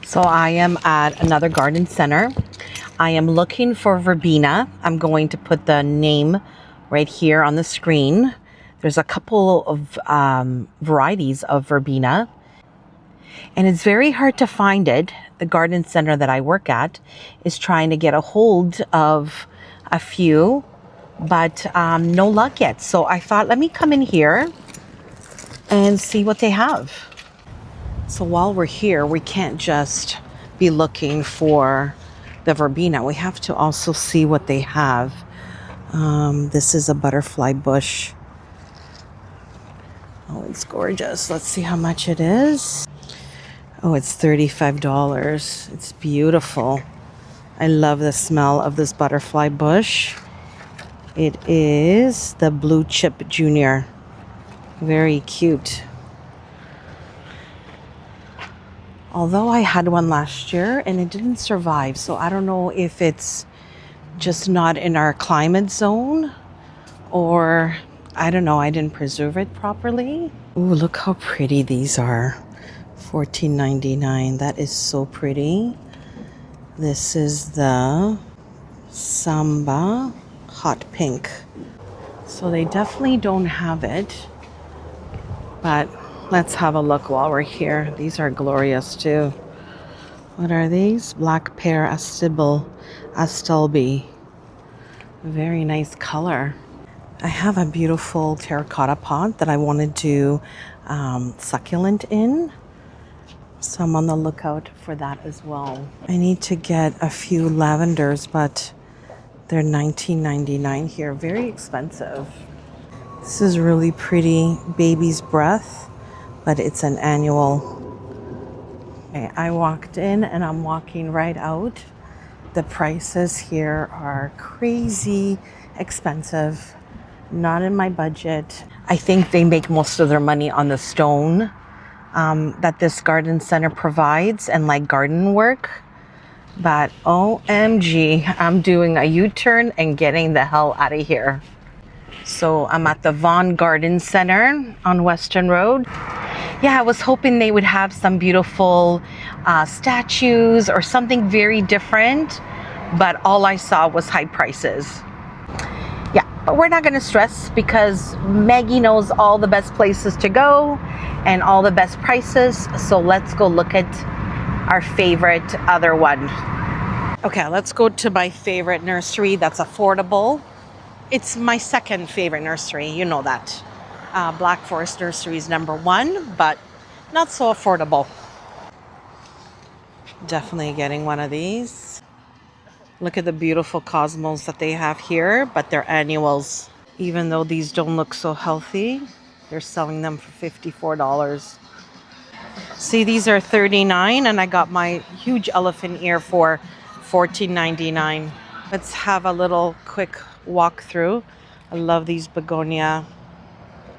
So I am at another garden center. I am looking for verbena. I'm going to put the name right here on the screen. There's a couple of varieties of verbena, and it's very hard to find it. The garden center that I work at is trying to get a hold of a few, but no luck yet. So I thought, let me come in here and see what they have. So while we're here, we can't just be looking for the verbena. We have to also see what they have. This is a butterfly bush. Oh, it's gorgeous. Let's see how much it is. Oh, it's $35. It's beautiful. I love the smell of this butterfly bush. It is the Blue Chip Junior. Very cute. Although I had one last year and it didn't survive, so I don't know if it's just not in our climate zone, or I don't know, I didn't preserve it properly. Ooh, look how pretty these are. $14.99. That is so pretty. This is the Samba Hot Pink. So they definitely don't have it, but let's have a look while we're here. These are glorious too. What are these? Black Pear Astelby. Very nice color. I have a beautiful terracotta pot that I want to do succulent in. So I'm on the lookout for that as well. I need to get a few lavenders, but they're $19.99 here. Very expensive. This is really pretty. Baby's Breath, but it's an annual. Okay, I walked in and I'm walking right out. The prices here are crazy expensive. Not in my budget. I think they make most of their money on the stone that this garden center provides and like garden work. But OMG, I'm doing a U-turn and getting the hell out of here. So I'm at the Vaughan Garden Center on Western Road. Yeah, I was hoping they would have some beautiful statues or something very different, but all I saw was high prices. Yeah, but we're not going to stress because Maggie knows all the best places to go and all the best prices. So let's go look at our favorite other one. Okay, let's go to my favorite nursery that's affordable. It's my second favorite nursery, you know that. Black Forest Nursery is number one, but not so affordable. Definitely getting one of these. Look at the beautiful cosmos that they have here, but they're annuals. Even though these don't look so healthy, they're selling them for $54. See, these are $39, and I got my huge elephant ear for $14.99. Let's have a little quick walk through. I love these begonia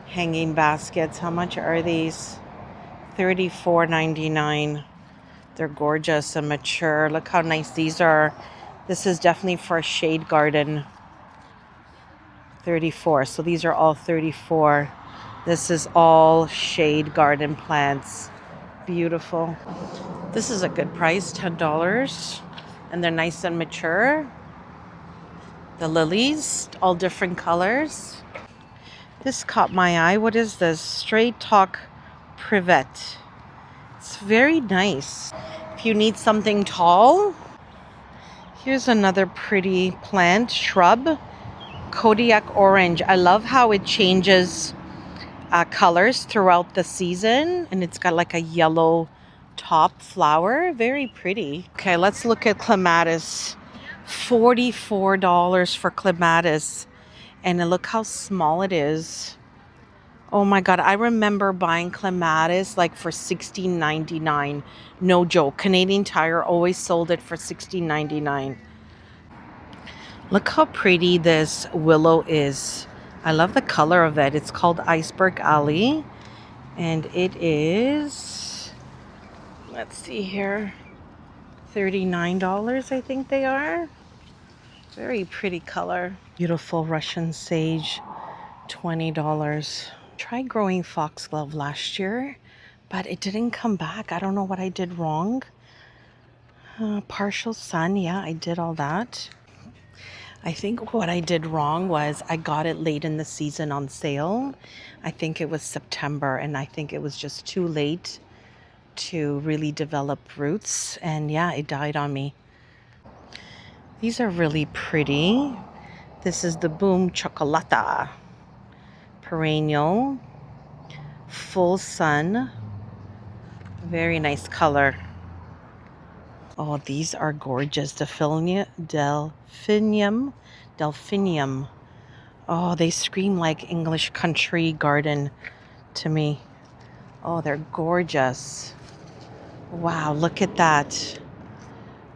hanging baskets. How much are these? $34.99. They're gorgeous and mature. Look how nice these are. This is definitely for a shade garden. $34. So these are all $34. This is all shade garden plants. Beautiful. This is a good price, $10. And they're nice and mature. The lilies, all different colors. This caught my eye. What is this? Straight Talk Privet. It's very nice. If you need something tall, here's another pretty plant, shrub. Kodiak Orange. I love how it changes colors throughout the season. And it's got like a yellow top flower. Very pretty. Okay, let's look at clematis. $44 for clematis. And look how small it is. Oh my God, I remember buying clematis like for $16.99. No joke. Canadian Tire always sold it for $16.99. Look how pretty this willow is. I love the color of it. It's called Iceberg Alley. And it is, let's see here, $39, I think they are. Very pretty color. Beautiful Russian sage, $20. Tried growing foxglove last year, but it didn't come back. I don't know what I did wrong. Partial sun, yeah, I did all that. I think what I did wrong was I got it late in the season on sale. I think it was September, and I think it was just too late to really develop roots. And yeah, it died on me. These are really pretty. This is the Boom Chocolata perennial, full sun, very nice color. Oh, these are gorgeous. Delphinium. Oh, they scream like English country garden to me. Oh, they're gorgeous. Wow, look at that.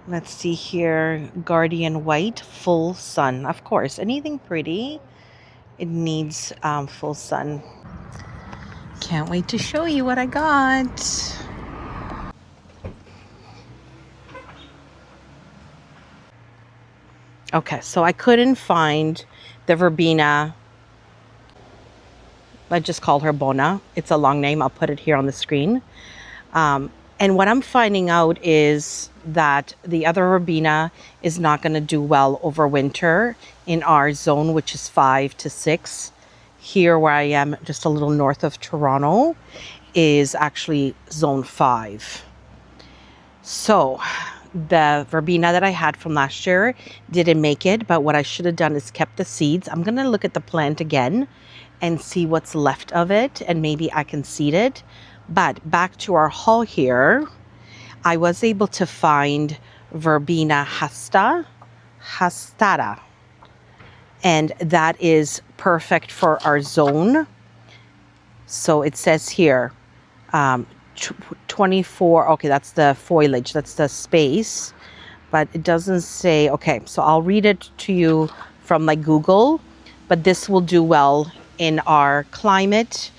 Let's see here. Guardian white, full sun. Of course, anything pretty, it needs full sun. Can't wait to show you what I got. Okay, so I couldn't find the verbena. I just called her Bona. It's a long name. I'll put it here on the screen. And what I'm finding out is that the other verbena is not going to do well over winter in our zone, which is 5 to 6. Here where I am, just a little north of Toronto, is actually zone 5. So the verbena that I had from last year didn't make it, but what I should have done is kept the seeds. I'm going to look at the plant again and see what's left of it, and maybe I can seed it. But back to our haul here, I was able to find verbena hastata, and that is perfect for our zone. So it says here, 24, okay, that's the foliage, that's the space, but it doesn't say, okay, so I'll read it to you from like Google, but this will do well in our climate.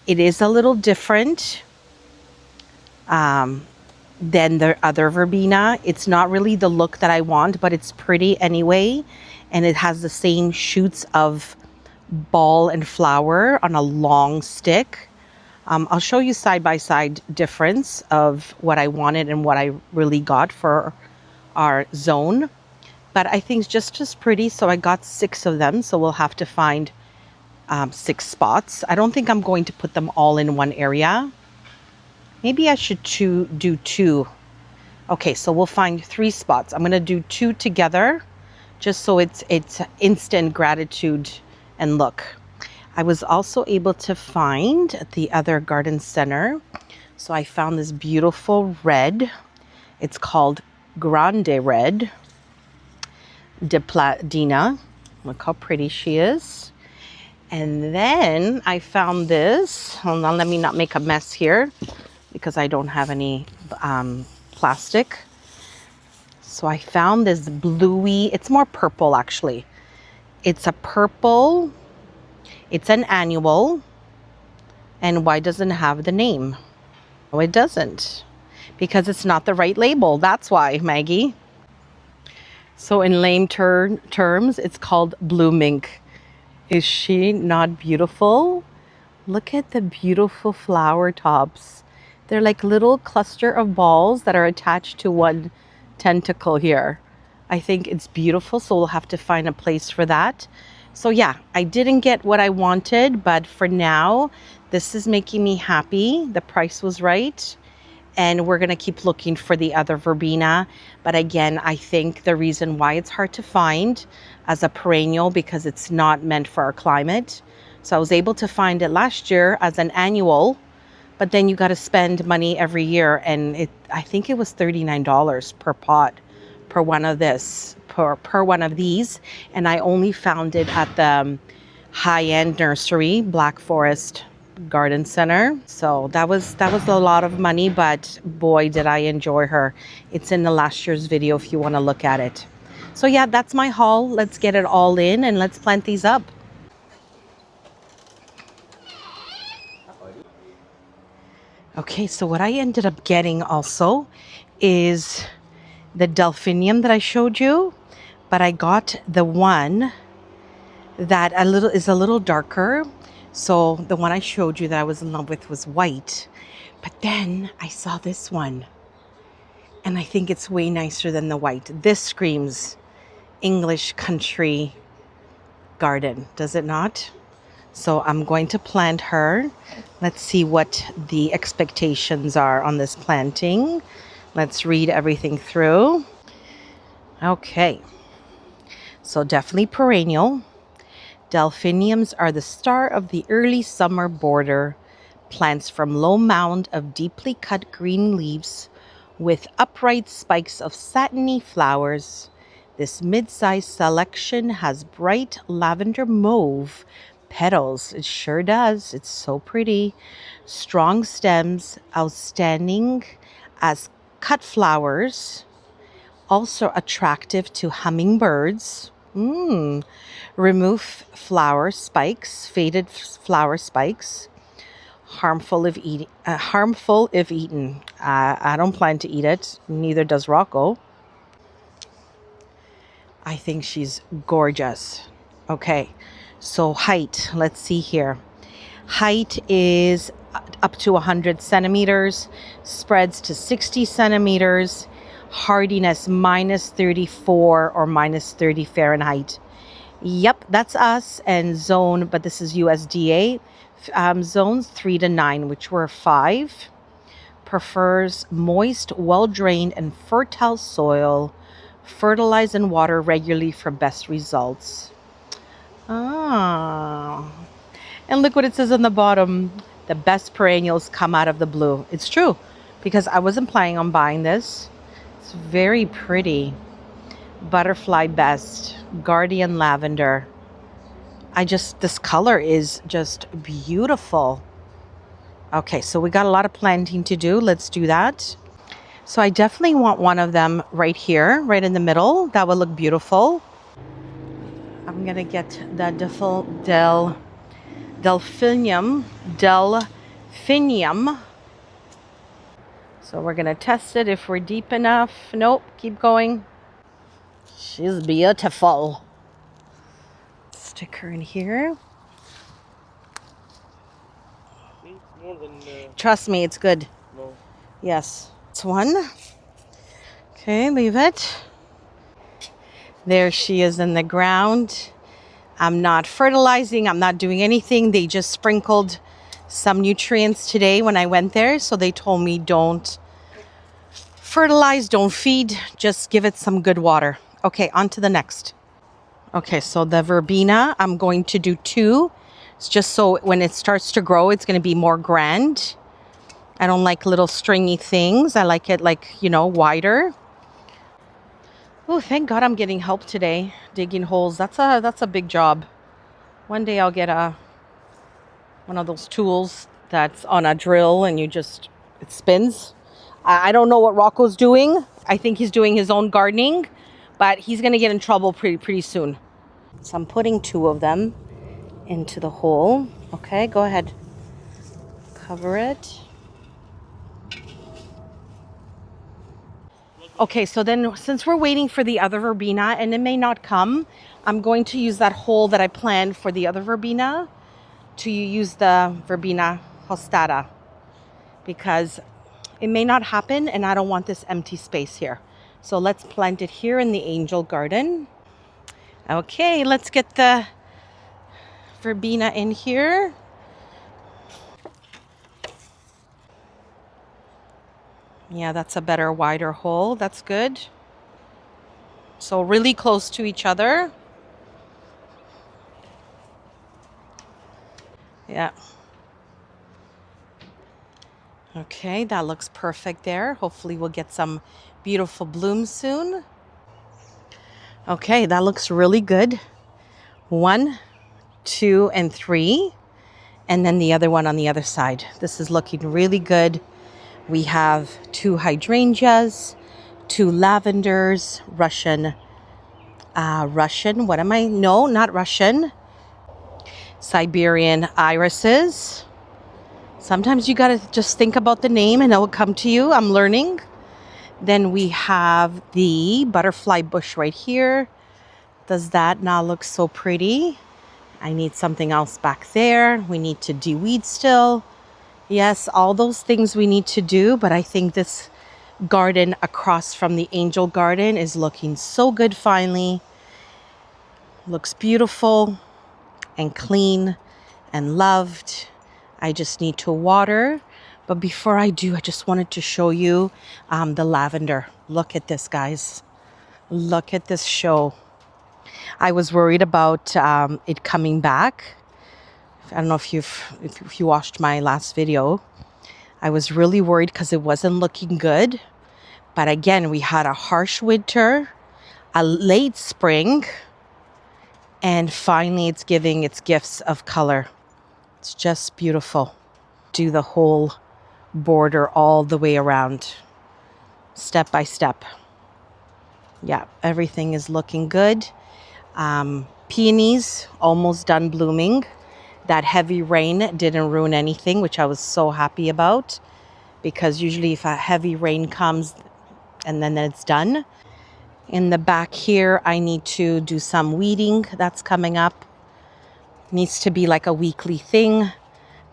It is a little different than the other verbena. It's not really the look that I want, but it's pretty anyway, and it has the same shoots of ball and flower on a long stick. I'll show you side by side difference of what I wanted and what I really got for our zone. But I think it's just as pretty, so I got 6 of them, so we'll have to find 6 spots. I don't think I'm going to put them all in one area. Maybe I should do 2. Okay, so we'll find 3 spots. I'm going to do 2 together, just so it's instant gratitude and look. I was also able to find at the other garden center. So I found this beautiful red. It's called Grande Red de Platina. Look how pretty she is. And then I found this. Hold on, let me not make a mess here because I don't have any plastic. So I found this bluey, it's more purple actually. It's a purple. It's an annual. And why doesn't it have the name? No, it doesn't. Because it's not the right label. That's why, Maggie. So in lame terms, it's called blue mink. Is she not beautiful? Look at the beautiful flower tops. They're like little cluster of balls that are attached to one tentacle here. I think it's beautiful, so we'll have to find a place for that. So yeah, I didn't get what I wanted, but for now, this is making me happy. The price was right. And we're going to keep looking for the other verbena. But again, I think the reason why it's hard to find as a perennial because it's not meant for our climate. So I was able to find it last year as an annual, but then you got to spend money every year. And I think it was $39 per pot, per one of one of these. And I only found it at the high-end nursery, Black Forest Garden Center. So that was a lot of money, but boy, did I enjoy her. It's in the last year's video if you want to look at it. So yeah, that's my haul. Let's get it all in and let's plant these up. Okay, so what I ended up getting also is the delphinium that I showed you, but I got the one that is a little darker. So the one I showed you that I was in love with was white, but then I saw this one. And I think it's way nicer than the white. This screams English country garden, does it not? So I'm going to plant her. Let's see what the expectations are on this planting. Let's read everything through. Okay, so definitely perennial. Delphiniums are the star of the early summer border. Plants from low mound of deeply cut green leaves with upright spikes of satiny flowers. This mid-sized selection has bright lavender mauve petals. It sure does. It's so pretty. Strong stems, outstanding as cut flowers. Also attractive to hummingbirds. Remove faded flower spikes. Harmful if eaten. I don't plan to eat it. Neither does Rocco. I think she's gorgeous. Okay, so height. Let's see here. Height is up to 100 centimeters. Spreads to 60 centimeters. Hardiness -34 or -30 Fahrenheit. Yep, that's us. And zone, but this is USDA. Zones 3 to 9, which were 5. Prefers moist, well-drained, and fertile soil. Fertilize and water regularly for best results. Ah. And look what it says on the bottom. The best perennials come out of the blue. It's true, because I wasn't planning on buying this. It's very pretty. Butterfly best. Guardian lavender. This color is just beautiful. Okay, so we got a lot of planting to do. Let's do that. So I definitely want one of them right here, right in the middle. That would look beautiful. I'm gonna get the delphinium. So we're gonna test it if we're deep enough. Nope, keep going. She's beautiful. Stick her in here. Trust me, it's good. No. Yes. It's one. Okay, leave it. There she is in the ground. I'm not fertilizing. I'm not doing anything. They just sprinkled some nutrients today when I went there. So they told me don't fertilize, don't feed. Just give it some good water. Okay, on to the next. Okay, so the verbena, I'm going to do 2. It's just so when it starts to grow, it's going to be more grand. I don't like little stringy things. I like it wider. Oh, thank God I'm getting help today. Digging holes. That's a big job. One day I'll get one of those tools that's on a drill and it spins. I don't know what Rocco's doing. I think he's doing his own gardening, but he's going to get in trouble pretty soon. So I'm putting 2 of them into the hole. Okay, go ahead. Cover it. Okay, so then since we're waiting for the other verbena and it may not come, I'm going to use that hole that I planned for the other verbena to use the verbena hastata, because it may not happen and I don't want this empty space here. So let's plant it here in the angel garden. Okay, let's get the verbena in here. Yeah, that's a better, wider hole. That's good. So really close to each other. Yeah. Okay, that looks perfect there. Hopefully we'll get some beautiful blooms soon. Okay, that looks really good. 1, 2, and 3. And then the other one on the other side. This is looking really good. We have 2 hydrangeas, 2 lavenders, Siberian irises. Sometimes you gotta just think about the name and it will come to you. I'm learning. Then we have the butterfly bush right here. Does that not look so pretty? I need something else back there. We need to de-weed still. Yes, all those things we need to do, but I think this garden across from the angel garden is looking so good finally. Looks beautiful and clean and loved. I just need to water. But before I do, I just wanted to show you the lavender. Look at this, guys. Look at this show. I was worried about it coming back. I don't know if you watched my last video. I was really worried because it wasn't looking good. But again, we had a harsh winter, a late spring, and finally it's giving its gifts of color. It's just beautiful. Do the whole border all the way around, step by step. Yeah, everything is looking good. Peonies almost done blooming. That heavy rain didn't ruin anything, which I was so happy about, because usually if a heavy rain comes and then it's done. In the back here, I need to do some weeding. That's coming up. Needs to be like a weekly thing.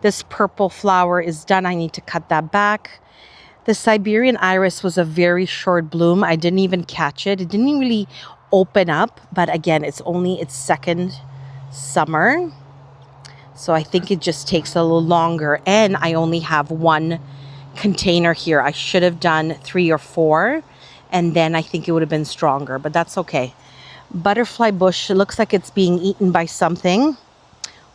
This purple flower is done. I need to cut that back. The Siberian iris was a very short bloom. I didn't even catch it. It didn't really open up, but again, it's only its second summer. So I think it just takes a little longer, and I only have one container here. I should have done 3 or 4, and then I think it would have been stronger, but that's okay. Butterfly bush, it looks like it's being eaten by something.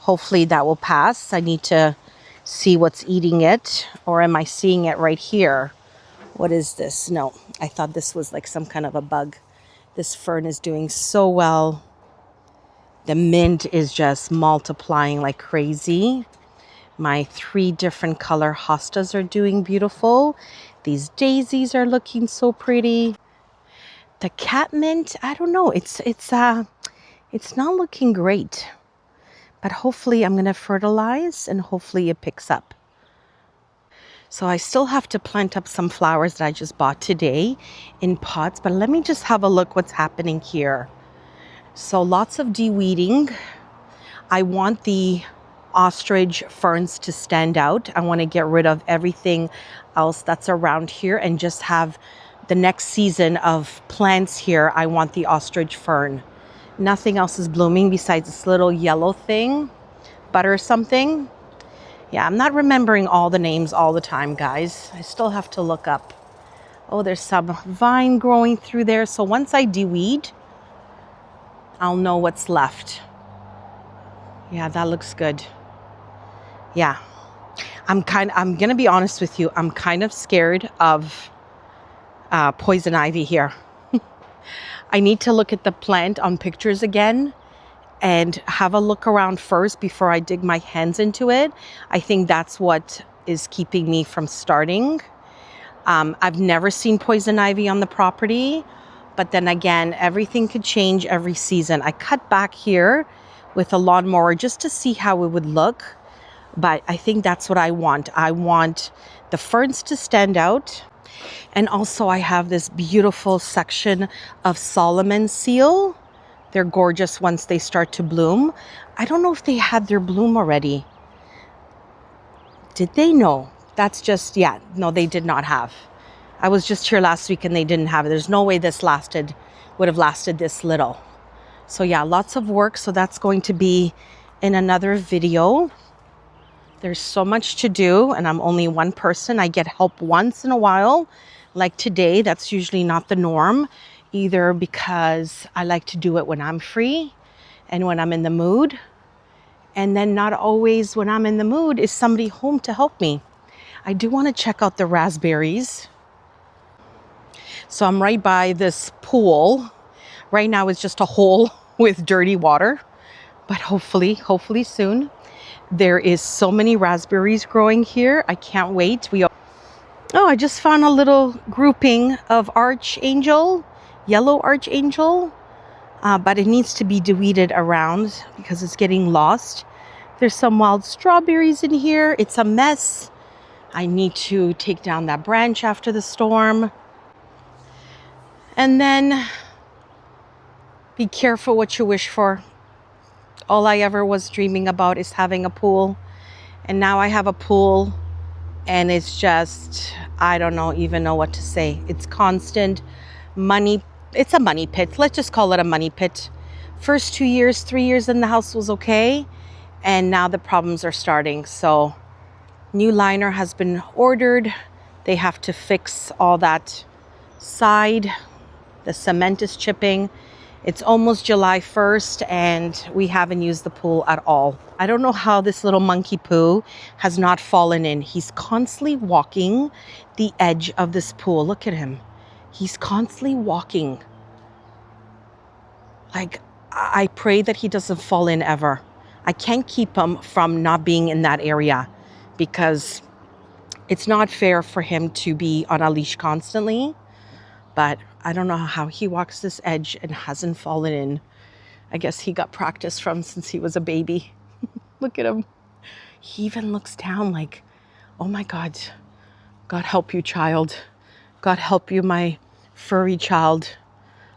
Hopefully that will pass. I need to see what's eating it, or am I seeing it right here? What is this? No, I thought this was like some kind of a bug. This fern is doing so well. The mint is just multiplying like crazy. My 3 different color hostas are doing beautiful. These daisies are looking so pretty. The catmint, I don't know. It's not looking great. But hopefully I'm going to fertilize and hopefully it picks up. So I still have to plant up some flowers that I just bought today in pots. But let me just have a look what's happening here. So lots of de-weeding. I want the ostrich ferns to stand out. I want to get rid of everything else that's around here and just have the next season of plants here. I want the ostrich fern. Nothing else is blooming besides this little yellow thing, butter something. Yeah, I'm not remembering all the names all the time, guys. I still have to look up. Oh, there's some vine growing through there. So once I de-weed, I'll know what's left. Yeah, that looks good. Yeah, I'm gonna be honest with you. I'm kind of scared of poison ivy here. I need to look at the plant on pictures again and have a look around first before I dig my hands into it. I think that's what is keeping me from starting. I've never seen poison ivy on the property, but then again, everything could change every season. I cut back here with a lawnmower just to see how it would look, but I think that's what I want. I want the ferns to stand out. And also I have this beautiful section of Solomon seal. They're gorgeous once they start to bloom. I don't know if they had their bloom already. Did they? No. That's just, yeah, no, they did not have. I was just here last week and they didn't have it. There's no way this would have lasted this little. So yeah, lots of work. So that's going to be in another video. There's so much to do and I'm only one person. I get help once in a while. Like today, that's usually not the norm, either because I like to do it when I'm free and when I'm in the mood. And then not always when I'm in the mood is somebody home to help me. I do want to check out the raspberries. So I'm right by this pool. Right now it's just a hole with dirty water, but hopefully soon. There is so many raspberries growing here. I can't wait. Oh, I just found a little grouping of archangel, yellow archangel, but it needs to be de-weeded around because it's getting lost. There's some wild strawberries in here. It's a mess. I need to take down that branch after the storm. And then be careful what you wish for. All I ever was dreaming about is having a pool. And now I have a pool And it's just, I don't know, even know what to say. It's constant money. It's a money pit. Let's just call it a money pit. First 2 years, 3 years in the house was okay. And now the problems are starting. So new liner has been ordered. They have to fix all that side. The cement is chipping. It's almost July 1st and we haven't used the pool at all. I don't know how this little monkey poo has not fallen in. He's constantly walking the edge of this pool. Look at him. He's constantly walking. Like, I pray that he doesn't fall in ever. I can't keep him from not being in that area because it's not fair for him to be on a leash constantly. But I don't know how he walks this edge and hasn't fallen in. I guess he got practice from since he was a baby. Look at him. He even looks down like, oh my God, God help you, child. God help you, my furry child.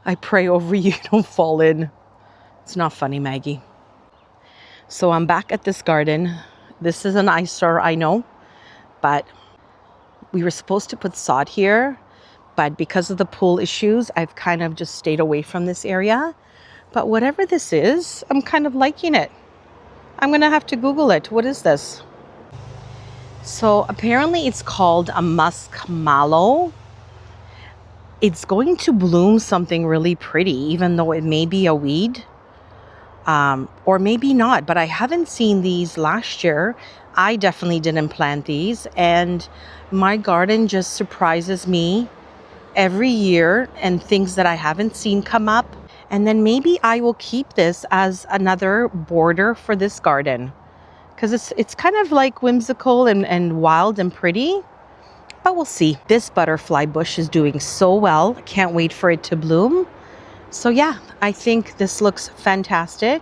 I pray over you, don't fall in. It's not funny, Maggie. So I'm back at this garden. This is an eyesore, I know, but we were supposed to put sod here, but because of the pool issues, I've kind of just stayed away from this area. But whatever this is, I'm kind of liking it. I'm gonna have to Google it. What is this? So apparently it's called a musk mallow. It's going to bloom something really pretty, even though it may be a weed. Or maybe not, but I haven't seen these last year. I definitely didn't plant these, and my garden just surprises me every year and things that I haven't seen come up. And then maybe I will keep this as another border for this garden because it's kind of like whimsical and wild and pretty, but we'll see. This butterfly bush is doing so well. Can't wait for it to bloom. So yeah, I think this looks fantastic.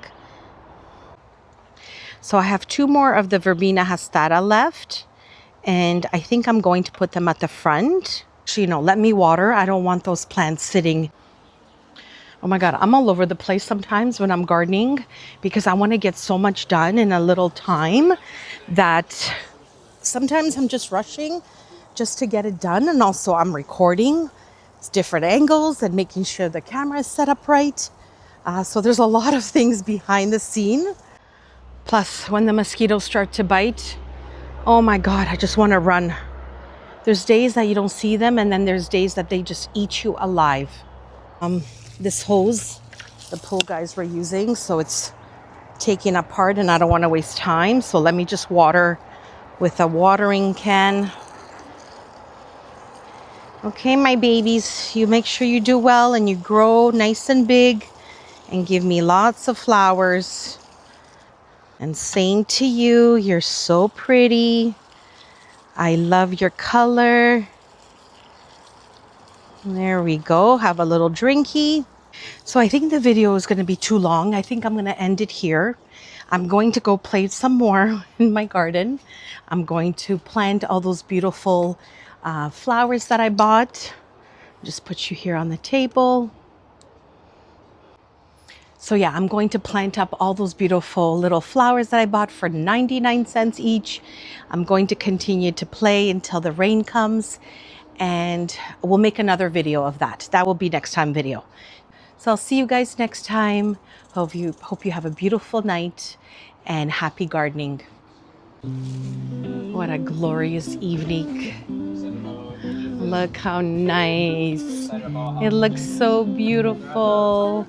So I have 2 more of the verbena hastata left, and I think I'm going to put them at the front. Actually, no, let me water. I don't want those plants sitting. Oh my God, I'm all over the place sometimes when I'm gardening because I want to get so much done in a little time that sometimes I'm just rushing just to get it done. And also I'm recording different angles and making sure the camera is set up right. So there's a lot of things behind the scene. Plus, when the mosquitoes start to bite, oh my God, I just want to run. There's days that you don't see them, and then there's days that they just eat you alive. This hose, the pool guys were using, so it's taking apart and I don't want to waste time. So let me just water with a watering can. Okay, my babies, you make sure you do well and you grow nice and big and give me lots of flowers. And same to you, you're so pretty. I love your color. There we go, have a little drinky. So I think the video is going to be too long. I think I'm going to end it here. I'm going to go play some more in my garden. I'm going to plant all those beautiful flowers that I bought. Just put you here on the table. So yeah, I'm going to plant up all those beautiful little flowers that I bought for 99 cents each. I'm going to continue to play until the rain comes, and we'll make another video of that. That will be next time video. So I'll see you guys next time. Hope you have a beautiful night and happy gardening. What a glorious evening. Look how nice. It looks so beautiful.